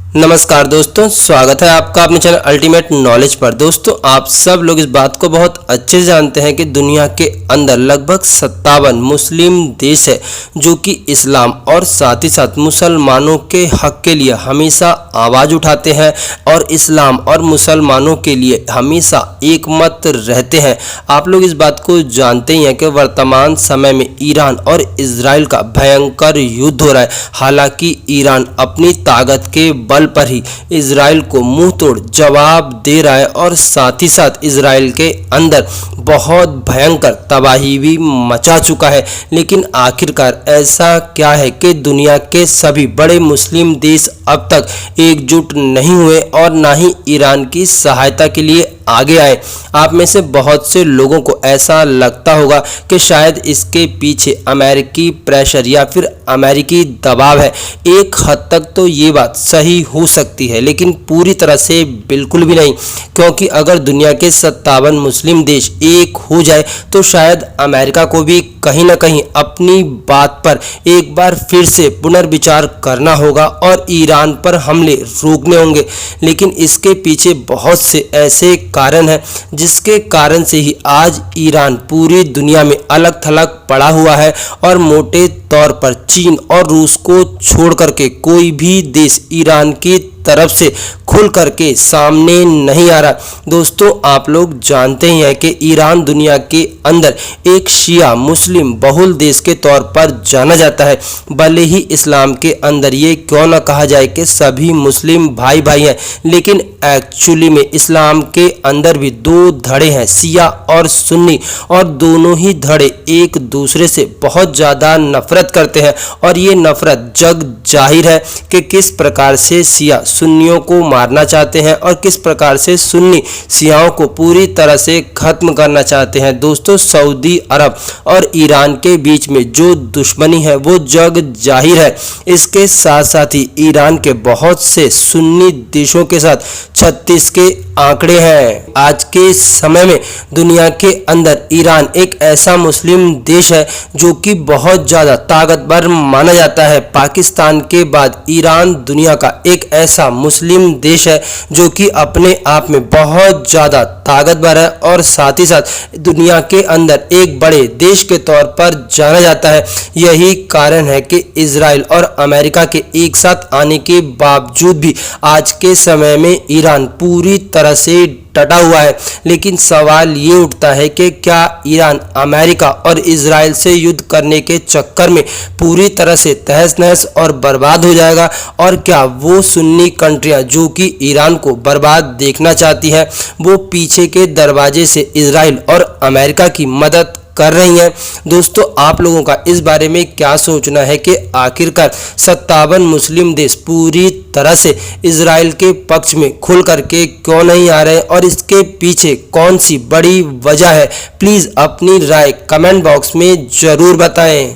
नमस्कार दोस्तों, स्वागत है आपका अपने चैनल अल्टीमेट नॉलेज पर। दोस्तों, आप सब लोग इस बात को बहुत अच्छे से जानते हैं कि दुनिया के अंदर लगभग 57 मुस्लिम देश है जो कि इस्लाम और साथ ही साथ मुसलमानों के हक के लिए हमेशा आवाज़ उठाते हैं और इस्लाम और मुसलमानों के लिए हमेशा एकमत रहते हैं। आप लोग इस बात को जानते ही हैं कि वर्तमान समय में ईरान और इजराइल का भयंकर युद्ध हो रहा है। हालांकि ईरान अपनी ताकत के पर ही इजराइल को मुंह तोड़ जवाब दे रहा है और साथ ही साथ इजराइल के अंदर बहुत भयंकर तबाही भी मचा चुका है। लेकिन आखिरकार ऐसा क्या है कि दुनिया के सभी बड़े मुस्लिम देश अब तक एकजुट नहीं हुए और ना ही ईरान की सहायता के लिए आगे आए। आप में से बहुत से लोगों को ऐसा लगता होगा कि शायद इसके पीछे अमेरिकी प्रेशर या फिर अमेरिकी दबाव है। एक हद तक तो ये बात सही हो सकती है, लेकिन पूरी तरह से बिल्कुल भी नहीं, क्योंकि अगर दुनिया के 57 मुस्लिम देश एक हो जाए तो शायद अमेरिका को भी कहीं ना कहीं अपनी बात पर एक बार फिर से पुनर्विचार करना होगा और ईरान पर हमले रोकने होंगे। लेकिन इसके पीछे बहुत से ऐसे कारण हैं जिसके कारण से ही आज ईरान पूरी दुनिया में अलग थलग पड़ा हुआ है और मोटे तौर पर चीन और रूस को छोड़ करके कोई भी देश ईरान की तरफ से खुल करके सामने नहीं आ रहा। दोस्तों, आप लोग जानते ही हैं कि ईरान दुनिया के अंदर एक शिया मुस्लिम बहुल देश के तौर पर जाना जाता है। भले ही इस्लाम के अंदर ये क्यों ना कहा जाए कि सभी मुस्लिम भाई भाई हैं, लेकिन एक्चुअली में इस्लाम के अंदर भी दो धड़े हैं, शिया और सुन्नी, और दोनों ही धड़े एक दूसरे से बहुत ज़्यादा नफरत करते हैं। और ये नफरत जग जाहिर है कि किस प्रकार से शिया सुन्नियों को मारना चाहते हैं और किस प्रकार से सुन्नी शियाओं को पूरी तरह से खत्म करना चाहते हैं। दोस्तों, सऊदी अरब और ईरान के बीच में जो दुश्मनी है वो जग जाहिर है। इसके साथ साथ ही ईरान के बहुत से सुन्नी देशों के साथ 36 के आंकड़े हैं। आज के समय में दुनिया के अंदर ईरान एक ऐसा मुस्लिम देश है जो कि बहुत ज़्यादा ताकतवर माना जाता है। पाकिस्तान के बाद ईरान दुनिया का एक ऐसा मुस्लिम देश है जो कि अपने आप में बहुत ज़्यादा ताकतवर है और साथ ही साथ दुनिया के अंदर एक बड़े देश के तौर पर जाना जाता है। यही कारण है कि इजराइल और अमेरिका के एक साथ आने के बावजूद भी आज के समय में ईरान पूरी तरह से टटा हुआ है। लेकिन सवाल ये उठता है कि क्या ईरान अमेरिका और इजराइल से युद्ध करने के चक्कर में पूरी तरह से तहस नहस और बर्बाद हो जाएगा, और क्या वो सुन्नी कंट्रियां जो कि ईरान को बर्बाद देखना चाहती है वो पीछे के दरवाजे से इजराइल और अमेरिका की मदद कर रही हैं? दोस्तों, आप लोगों का इस बारे में क्या सोचना है कि आखिरकार 57 मुस्लिम देश पूरी तरह से इजराइल के पक्ष में खुल करके क्यों नहीं आ रहे और इसके पीछे कौन सी बड़ी वजह है? प्लीज़ अपनी राय कमेंट बॉक्स में ज़रूर बताएं।